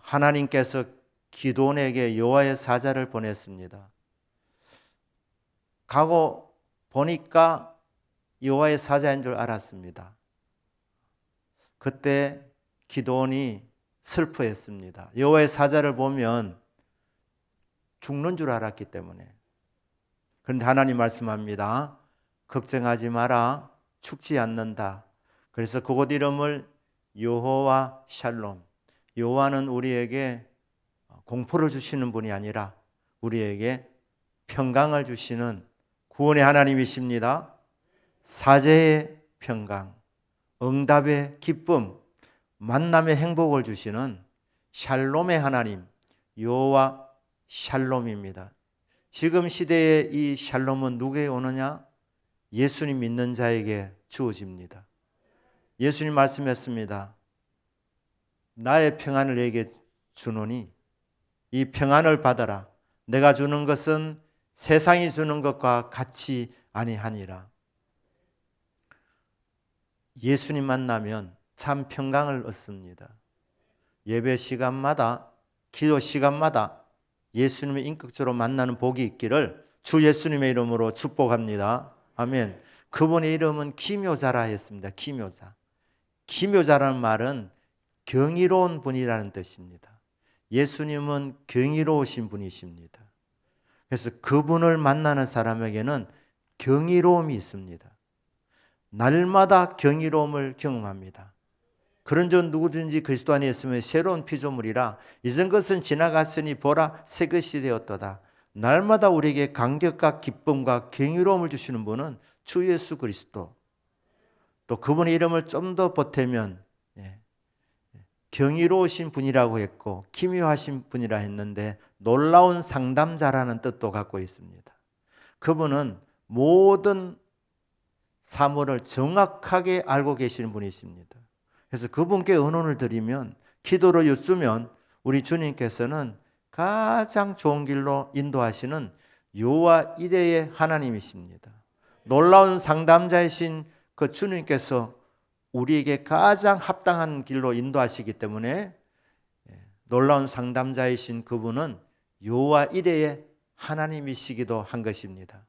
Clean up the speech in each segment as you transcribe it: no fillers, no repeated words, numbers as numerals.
하나님께서 기드온에게 여호와의 사자를 보냈습니다. 가고 보니까 여호와의 사자인 줄 알았습니다. 그때 기드온이 슬퍼했습니다. 여호와의 사자를 보면 죽는 줄 알았기 때문에. 그런데 하나님 말씀합니다. 걱정하지 마라. 죽지 않는다. 그래서 그곳 이름을 여호와 샬롬. 여호와는 우리에게 공포를 주시는 분이 아니라 우리에게 평강을 주시는 구원의 하나님이십니다. 사제의 평강, 응답의 기쁨, 만남의 행복을 주시는 샬롬의 하나님, 여호와 샬롬입니다. 지금 시대의 이 샬롬은 누구에게 오느냐? 예수님 믿는 자에게 주어집니다. 예수님 말씀했습니다. 나의 평안을 너에게 주노니 이 평안을 받아라. 내가 주는 것은 세상이 주는 것과 같이 아니하니라. 예수님 만나면 참 평강을 얻습니다. 예배 시간마다, 기도 시간마다 예수님을 인격적으로 만나는 복이 있기를 주 예수님의 이름으로 축복합니다. 아멘. 그분의 이름은 기묘자라 했습니다. 기묘자. 기묘자라는 말은 경이로운 분이라는 뜻입니다. 예수님은 경이로우신 분이십니다. 그래서 그분을 만나는 사람에게는 경이로움이 있습니다. 날마다 경이로움을 경험합니다. 그런 저 누구든지 그리스도 안에 있으면 새로운 피조물이라 이전 것은 지나갔으니 보라 새 것이 되었도다. 날마다 우리에게 감격과 기쁨과 경이로움을 주시는 분은 주 예수 그리스도. 또 그분의 이름을 좀 더 보태면 경이로우신 분이라고 했고 기묘하신 분이라 했는데 놀라운 상담자라는 뜻도 갖고 있습니다. 그분은 모든 사물을 정확하게 알고 계시는 분이십니다. 그래서 그분께 의논을 드리면, 기도를 여쭈면 우리 주님께서는 가장 좋은 길로 인도하시는 여호와 이레의 하나님이십니다. 놀라운 상담자이신 그 주님께서 우리에게 가장 합당한 길로 인도하시기 때문에 놀라운 상담자이신 그분은 여호와 이레의 하나님이시기도 한 것입니다.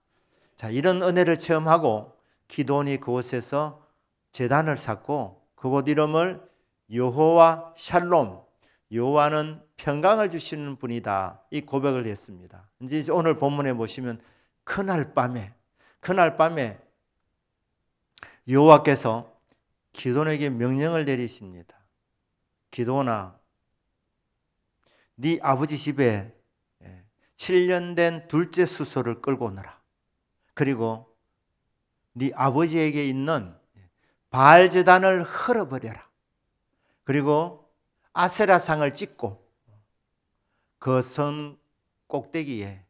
자, 이런 은혜를 체험하고 기드온이 그곳에서 제단을 쌓고 그곳 이름을 여호와 샬롬, 여호와는 평강을 주시는 분이다, 이 고백을 했습니다. 이제 오늘 본문에 보시면 그날 밤에 여호와께서 기드온에게 명령을 내리십니다. 기드온아, 네 아버지 집에 7년 된 둘째 수소를 끌고 오너라. 그리고 네 아버지에게 있는 바알 제단을 헐어버려라. 그리고 아세라상을 찍고 그 선 꼭대기에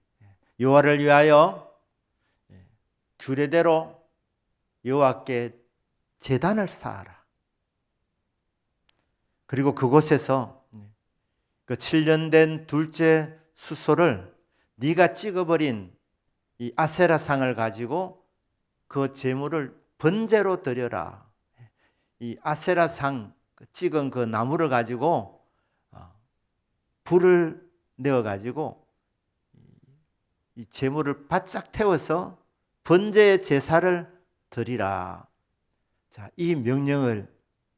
여호와를 위하여 규례대로 여호와께 제단을 쌓아라. 그리고 그곳에서 그 7년 된 둘째 수소를 네가 찍어버린 이 아세라상을 가지고 그 제물을 번제로 드려라. 이 아세라상 찍은 그 나무를 가지고 불을 내어 가지고 이 제물을 바짝 태워서 번제의 제사를 드리라. 자, 이 명령을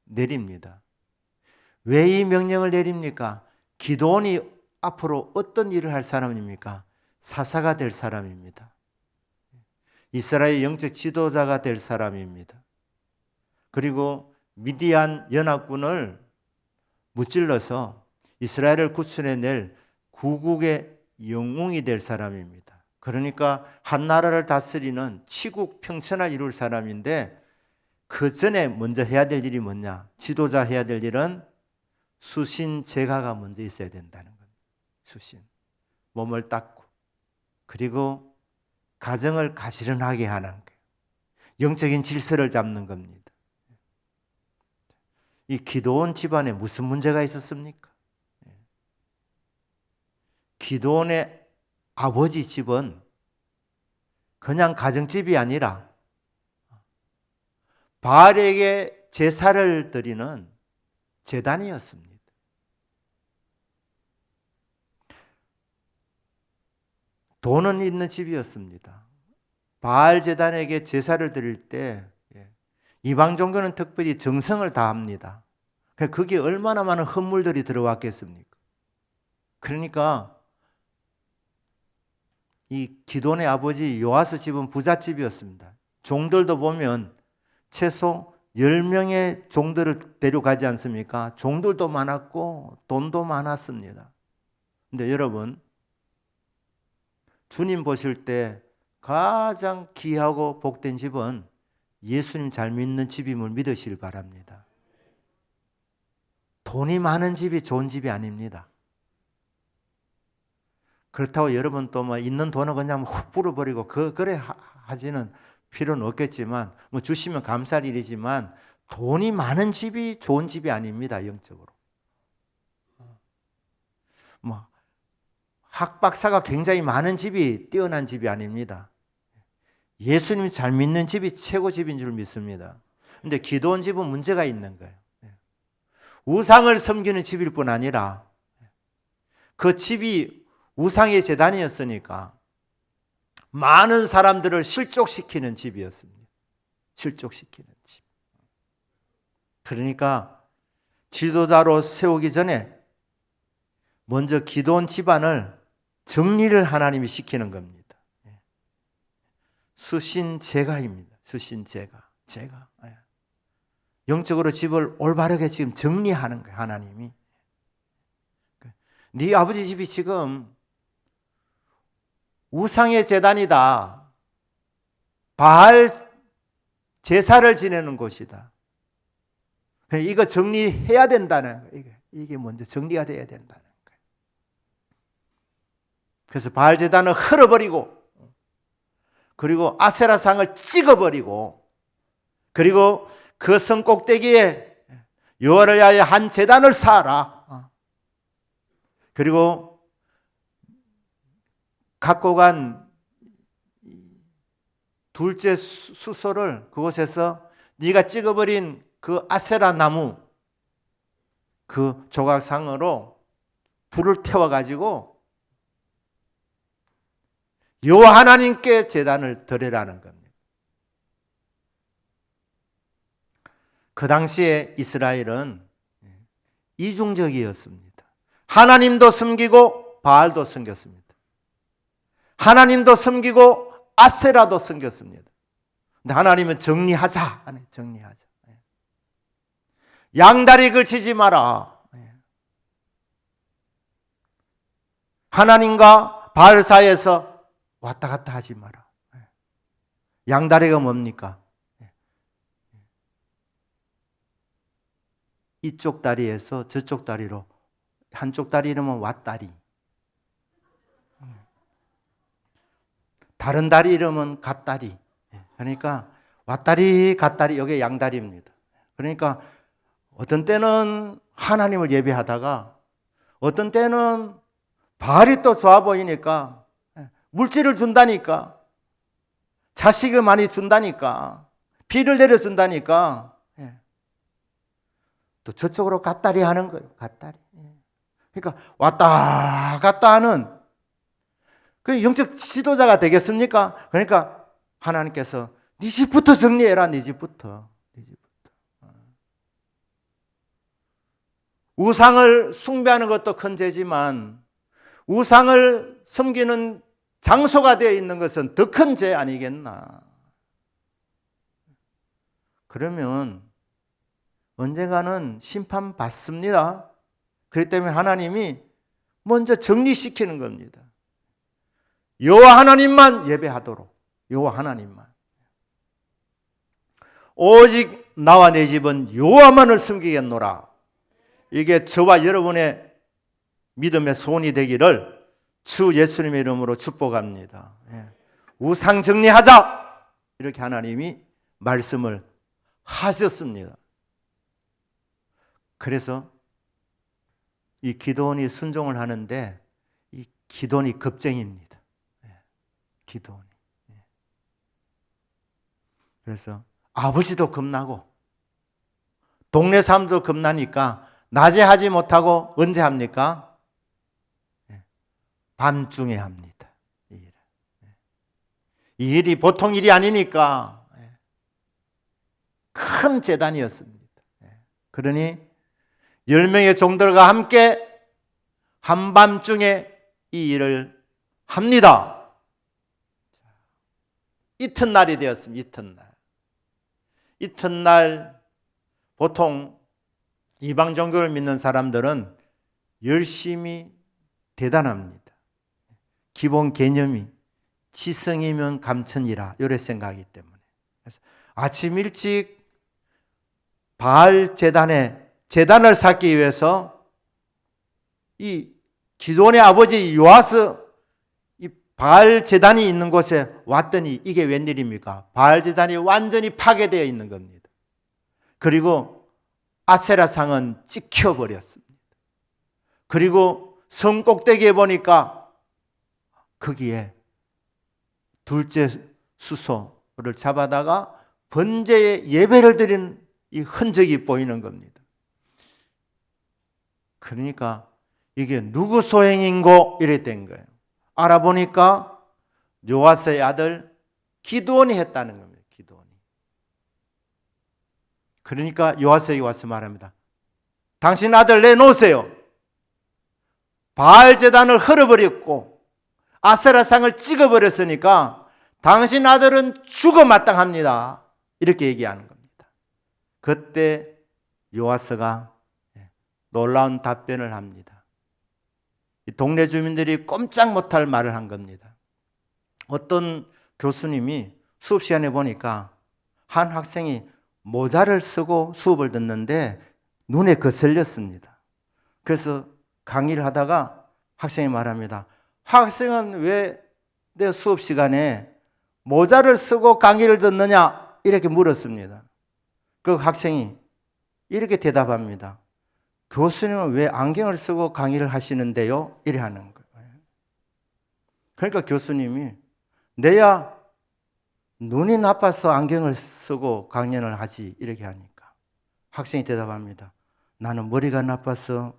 내립니다. 왜 이 명령을 내립니까? 기드온이 앞으로 어떤 일을 할 사람입니까? 사사가 될 사람입니다. 이스라엘 영적 지도자가 될 사람입니다. 그리고 미디안 연합군을 무찔러서 이스라엘을 구출해낼 구국의 영웅이 될 사람입니다. 그러니까 한 나라를 다스리는 치국 평천을 이룰 사람인데, 그 전에 먼저 해야 될 일이 뭐냐? 지도자 해야 될 일은 수신 제가가 먼저 있어야 된다는 겁니다. 수신. 몸을 닦고, 그리고 가정을 가지런하게 하는 거예요. 영적인 질서를 잡는 겁니다. 이 기드온 집안에 무슨 문제가 있었습니까? 기드온의 아버지 집은 그냥 가정집이 아니라 바알에게 제사를 드리는 제단이었습니다. 돈은 있는 집이었습니다. 바알 제단에게 제사를 드릴 때 이방 종교는 특별히 정성을 다합니다. 그게 얼마나 많은 헌물들이 들어왔겠습니까? 그러니까 이 기돈의 아버지 요아스 집은 부잣집이었습니다. 종들도 보면 최소 10명의 종들을 데려가지 않습니까? 종들도 많았고 돈도 많았습니다. 근데 여러분, 주님 보실 때 가장 귀하고 복된 집은 예수님 잘 믿는 집임을 믿으시길 바랍니다. 돈이 많은 집이 좋은 집이 아닙니다. 그렇다고 여러분 또 뭐 있는 돈은 그냥 훅 불어버리고 그래 하지는 필요는 없겠지만 뭐 주시면 감사할 일이지만 돈이 많은 집이 좋은 집이 아닙니다. 영적으로. 뭐 학박사가 굉장히 많은 집이 뛰어난 집이 아닙니다. 예수님이 잘 믿는 집이 최고 집인 줄 믿습니다. 근데 기도원 집은 문제가 있는 거예요. 우상을 섬기는 집일 뿐 아니라 그 집이 우상의 제단이었으니까 많은 사람들을 실족시키는 집이었습니다. 실족시키는 집. 그러니까 지도자로 세우기 전에 먼저 기도원 집안을 정리를 하나님이 시키는 겁니다. 수신제가입니다. 수신제가. 영적으로 집을 올바르게 지금 정리하는 거예요. 하나님이. 네 아버지 집이 지금 우상의 제단이다. 바알 제사를 지내는 곳이다. 이거 정리해야 된다는 거예요. 이게 먼저 정리가 돼야 된다는 거예요. 그래서 바알 제단을 헐어버리고 그리고 아세라상을 찍어버리고 그리고 그 성 꼭대기에 여호와를 위하여 한 제단을 쌓아라. 그리고 갖고 간 둘째 수소를 그곳에서 네가 찍어버린 그 아세라 나무 그 조각상으로 불을 태워가지고 여호와 하나님께 제단을 드리라는 겁니다. 그 당시에 이스라엘은 이중적이었습니다. 하나님도 섬기고 바알도 섬겼습니다. 하나님도 섬기고 아세라도 섬겼습니다. 근데 하나님은 정리하자. 정리하자. 양다리 걸치지 마라. 하나님과 바알 사이에서 왔다 갔다 하지 마라. 양다리가 뭡니까? 이쪽 다리에서 저쪽 다리로 한쪽 다리 이름은 왓다리, 다른 다리 이름은 갓다리. 그러니까 왓다리, 갓다리, 이게 양다리입니다. 그러니까 어떤 때는 하나님을 예배하다가 어떤 때는 바알이 또 좋아 보이니까 물질을 준다니까, 자식을 많이 준다니까, 비를 내려준다니까 또 저쪽으로 갓다리 하는 거예요. 갓다리. 그러니까 왔다 갔다 하는 그 영적 지도자가 되겠습니까? 그러니까 하나님께서 네 집부터 정리해라. 네 집부터. 우상을 숭배하는 것도 큰 죄지만 우상을 섬기는 장소가 되어 있는 것은 더 큰 죄 아니겠나? 그러면 언젠가는 심판받습니다. 그렇기 때문에 하나님이 먼저 정리시키는 겁니다. 여호와 하나님만 예배하도록. 여호와 하나님만. 오직 나와 내 집은 여호와만을 섬기겠노라. 이게 저와 여러분의 믿음의 소원이 되기를 주 예수님의 이름으로 축복합니다. 우상 정리하자. 이렇게 하나님이 말씀을 하셨습니다. 그래서 이 기도원이 순종을 하는데 이 기도원이 겁쟁이입니다. 기도원이. 그래서 아버지도 겁나고 동네 사람도 겁나니까 낮에 하지 못하고 언제 합니까? 밤중에 합니다. 이 일을. 이 일이 보통 일이 아니니까 큰 재단이었습니다. 그러니 10명의 종들과 함께 한밤중에 이 일을 합니다. 이튿날이 되었습니다. 이튿날 보통 이방 종교를 믿는 사람들은 열심히 대단합니다. 기본 개념이 지성이면 감천이라 이래 생각하기 때문에 그래서 아침 일찍 바알 재단을 쌓기 위해서 이 기드온의 아버지 요아스 이 바알 재단이 있는 곳에 왔더니 이게 웬일입니까? 바알 재단이 완전히 파괴되어 있는 겁니다. 그리고 아세라 상은 찍혀버렸습니다. 그리고 성 꼭대기에 보니까 거기에 둘째 수소를 잡아다가 번제에 예배를 드린 이 흔적이 보이는 겁니다. 그러니까 이게 누구 소행인고 이래 된 거예요. 알아보니까 요아스의 아들 기드온이 했다는 겁니다. 기드온이. 그러니까 요아스에게 와서 말합니다. 당신 아들 내놓으세요. 바알 제단을 헐어버렸고 아세라상을 찍어버렸으니까 당신 아들은 죽어 마땅합니다. 이렇게 얘기하는 겁니다. 그때 요아스가 놀라운 답변을 합니다. 동네 주민들이 꼼짝 못할 말을 한 겁니다. 어떤 교수님이 수업 시간에 보니까 한 학생이 모자를 쓰고 수업을 듣는데 눈에 거슬렸습니다. 그래서 강의를 하다가 학생이 말합니다. 학생은 왜 내 수업 시간에 모자를 쓰고 강의를 듣느냐? 이렇게 물었습니다. 그 학생이 이렇게 대답합니다. 교수님은 왜 안경을 쓰고 강의를 하시는데요? 이래 하는 거예요. 그러니까 교수님이 내야 눈이 나빠서 안경을 쓰고 강연을 하지 이렇게 하니까 학생이 대답합니다. 나는 머리가 나빠서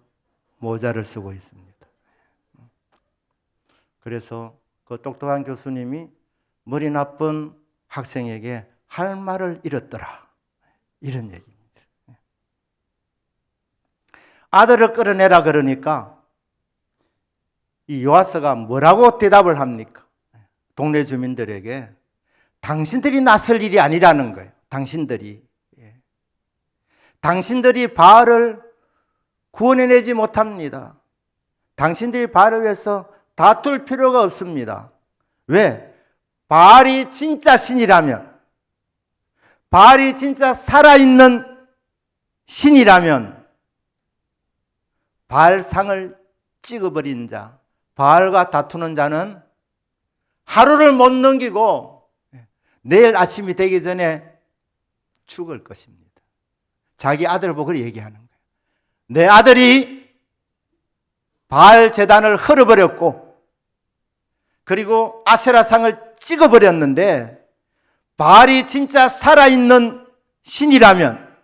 모자를 쓰고 있습니다. 그래서 그 똑똑한 교수님이 머리 나쁜 학생에게 할 말을 잃었더라. 이런 얘기입니다. 아들을 끌어내라 그러니까 이 요아스가 뭐라고 대답을 합니까? 동네 주민들에게 당신들이 나설 일이 아니라는 거예요. 당신들이 바알을 구원해내지 못합니다. 당신들이 바알을 위해서 다툴 필요가 없습니다. 왜? 바알이 진짜 신이라면, 바알이 진짜 살아있는 신이라면 바알상을 찍어버린 자, 바알과 다투는 자는 하루를 못 넘기고 내일 아침이 되기 전에 죽을 것입니다. 자기 아들을 보고 얘기하는 거예요. 내 아들이 바알 제단을 헐어버렸고 그리고 아세라상을 찍어버렸는데 바알이 진짜 살아있는 신이라면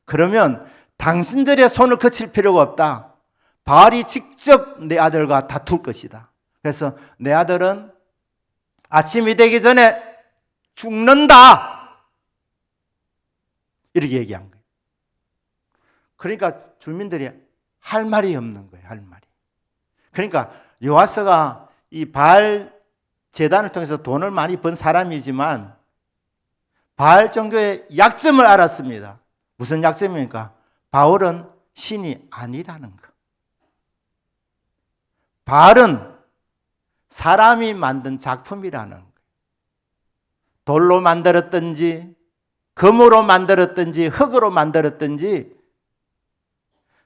그러면 당신들의 손을 거칠 필요가 없다. 바알이 직접 내 아들과 다툴 것이다. 그래서 내 아들은 아침이 되기 전에 죽는다. 이렇게 얘기한 거예요. 그러니까 주민들이 할 말이 없는 거예요. 할 말이. 그러니까 요아스가 이 바알 제단을 통해서 돈을 많이 번 사람이지만 바알 종교의 약점을 알았습니다. 무슨 약점입니까? 바알은 신이 아니라는 것. 바알은 사람이 만든 작품이라는 것. 돌로 만들었든지 금으로 만들었든지 흙으로 만들었든지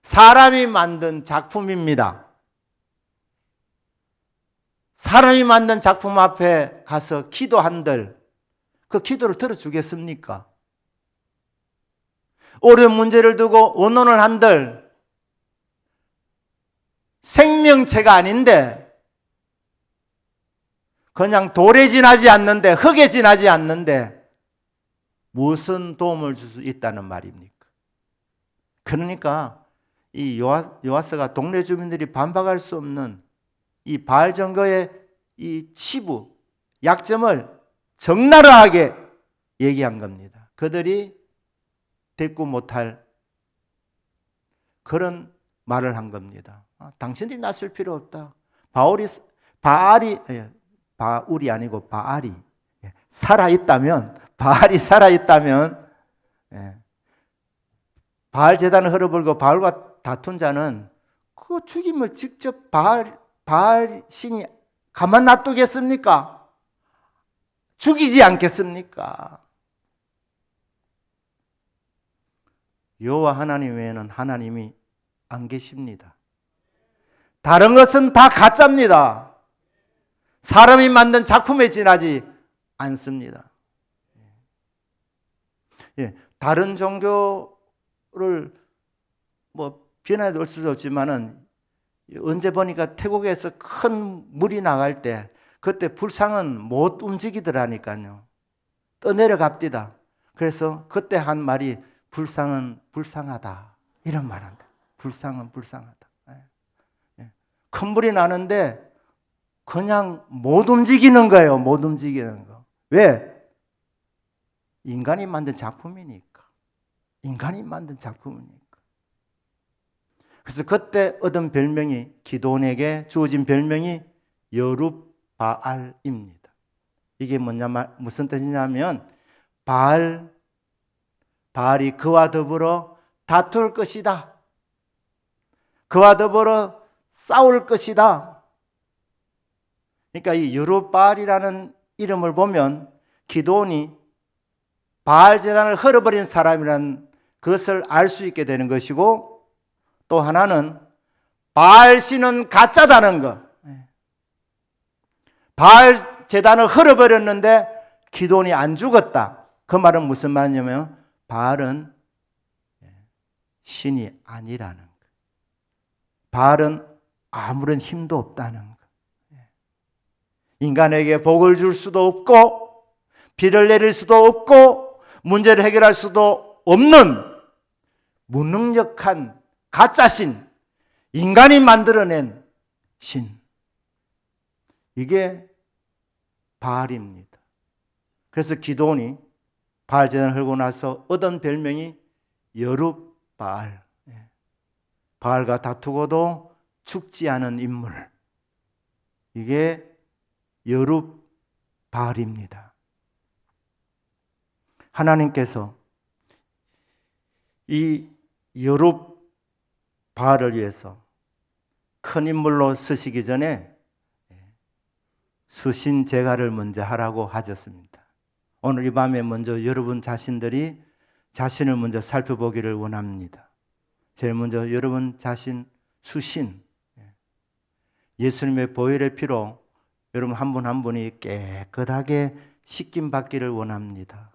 사람이 만든 작품입니다. 사람이 만든 작품 앞에 가서 기도한들 그 기도를 들어주겠습니까? 어려운 문제를 두고 원론을 한들 생명체가 아닌데 그냥 돌에 지나지 않는데 흙에 지나지 않는데 무슨 도움을 줄 수 있다는 말입니까? 그러니까 이 요아스가 동네 주민들이 반박할 수 없는 이 바알 종교의 이 치부, 약점을 적나라하게 얘기한 겁니다. 그들이 대꾸 못할 그런 말을 한 겁니다. 당신들이 낯설 필요 없다. 바울이 아니고 바알이 살아있다면, 바알이 살아있다면, 바알 제단을 헐어버리고 바알과 다툰 자는 그 죽임을 직접 바알 신이 가만 놔두겠습니까? 죽이지 않겠습니까? 여호와 하나님 외에는 하나님이 안 계십니다. 다른 것은 다 가짜입니다. 사람이 만든 작품에 지나지 않습니다. 다른 종교를 비난해도 올 수도 없지만은 언제 보니까 태국에서 큰 물이 나갈 때 그때 불상은 못 움직이더라니까요. 떠내려갑디다. 그래서 그때 한 말이 불상은 불쌍하다. 이런 말한다. 불상은 불쌍하다. 큰 물이 나는데 그냥 못 움직이는 거예요. 못 움직이는 거. 왜? 인간이 만든 작품이니까. 인간이 만든 작품이니까. 그래서 그때 얻은 별명이, 기도원에게 주어진 별명이 여룹바알입니다. 이게 무슨 뜻이냐면 바알이 그와 더불어 다툴 것이다. 그와 더불어 싸울 것이다. 그러니까 이 여룹바알이라는 이름을 보면 기도원이 바알 제단을 헐어버린 사람이라는 것을 알 수 있게 되는 것이고, 또 하나는 바알 신은 가짜다는 것. 바알 제단을 헐어버렸는데 기도원이 안 죽었다. 그 말은 무슨 말이냐면 바알은 신이 아니라는 것. 바알은 아무런 힘도 없다는 것. 인간에게 복을 줄 수도 없고 비를 내릴 수도 없고 문제를 해결할 수도 없는 무능력한 가짜신, 인간이 만들어낸 신. 이게 바알입니다. 그래서 기도원이 바알 제단을 헐고 나서 얻은 별명이 여룹바알. 바알과 다투고도 죽지 않은 인물. 이게 여룹바알입니다. 하나님께서 이 여룹바알을 위해서 큰 인물로 쓰시기 전에 수신제가를 먼저 하라고 하셨습니다. 오늘 이 밤에 먼저 여러분 자신들이 자신을 먼저 살펴보기를 원합니다. 제일 먼저 여러분 자신 수신, 예수님의 보혈의 피로 여러분 한 분 한 분이 깨끗하게 씻김 받기를 원합니다.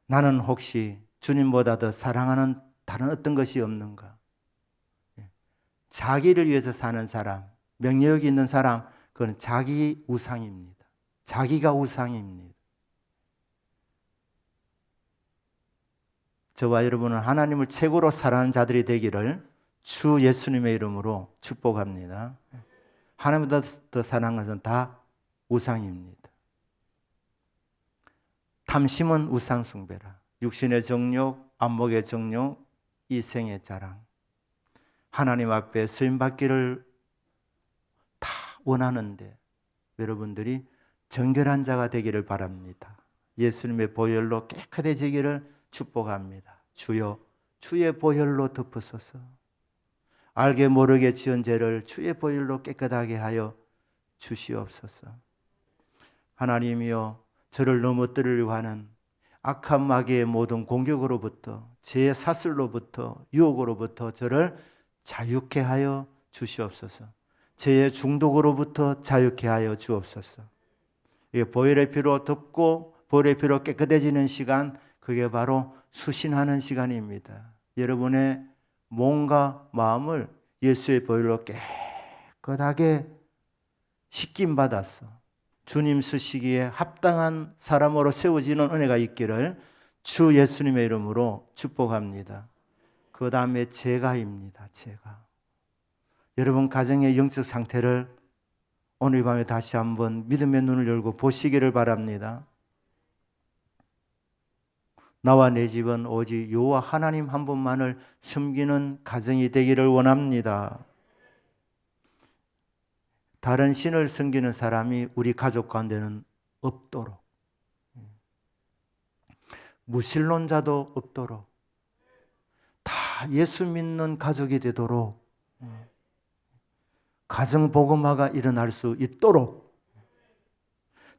나는 혹시 주님보다 더 사랑하는 다른 어떤 것이 없는가? 자기를 위해서 사는 사람, 명예욕이 있는 사람, 그건 자기 우상입니다. 자기가 우상입니다. 저와 여러분은 하나님을 최고로 사랑하는 자들이 되기를 주 예수님의 이름으로 축복합니다. 하나님보다 더 사랑하는 것은 다 우상입니다. 탐심은 우상 숭배라. 육신의 정욕, 안목의 정욕, 이생의 자랑. 하나님 앞에 쓰임 받기를 다 원하는데 여러분들이 정결한 자가 되기를 바랍니다. 예수님의 보혈로 깨끗해지기를 축복합니다. 주여, 주의 보혈로 덮으소서. 알게 모르게 지은 죄를 주의 보혈로 깨끗하게 하여 주시옵소서. 하나님이여, 저를 넘어뜨리려고 하는 악한 마귀의 모든 공격으로부터, 죄의 사슬로부터, 유혹으로부터 저를 자유케 하여 주시옵소서. 죄의 중독으로부터 자유케 하여 주옵소서. 보혈의 피로 덮고 보혈의 피로 깨끗해지는 시간, 그게 바로 수신하는 시간입니다. 여러분의 몸과 마음을 예수의 보혈로 깨끗하게 씻김 받아서 주님 쓰시기에 합당한 사람으로 세워지는 은혜가 있기를 주 예수님의 이름으로 축복합니다. 그 다음에 제가입니다. 제가. 여러분 가정의 영적 상태를 오늘 밤에 다시 한번 믿음의 눈을 열고 보시기를 바랍니다. 나와 내 집은 오직 여호와 하나님 한 분만을 섬기는 가정이 되기를 원합니다. 다른 신을 섬기는 사람이 우리 가족 가운데는 없도록, 무신론자도 없도록, 다 예수 믿는 가족이 되도록, 가정 복음화가 일어날 수 있도록,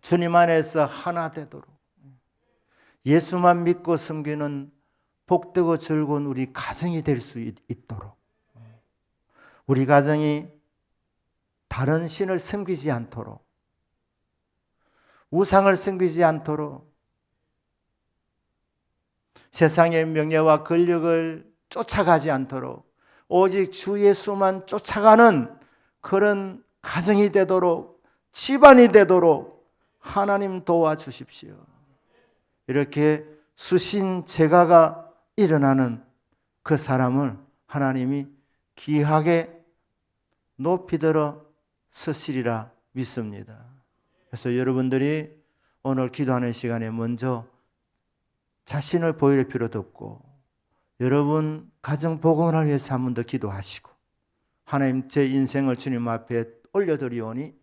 주님 안에서 하나 되도록, 예수만 믿고 섬기는 복되고 즐거운 우리 가정이 될 수 있도록, 우리 가정이 다른 신을 섬기지 않도록, 우상을 섬기지 않도록, 세상의 명예와 권력을 쫓아가지 않도록 오직 주 예수만 쫓아가는 그런 가정이 되도록, 집안이 되도록 하나님 도와주십시오. 이렇게 수신제가가 일어나는 그 사람을 하나님이 귀하게 높이 들어 서시리라 믿습니다. 그래서 여러분들이 오늘 기도하는 시간에 먼저 자신을 보일 필요도 없고, 여러분 가정 복음을 위해서 한 번 더 기도하시고, 하나님 제 인생을 주님 앞에 올려드리오니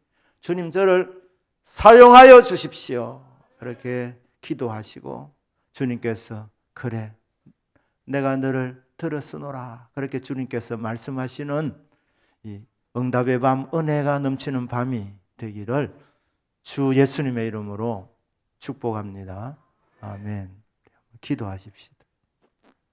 주님 저를 사용하여 주십시오. 그렇게 기도하시고 주님께서 그래 내가 너를 들었으노라 그렇게 주님께서 말씀하시는 이 응답의 밤, 은혜가 넘치는 밤이 되기를 주 예수님의 이름으로 축복합니다. 아멘. 기도하십시다.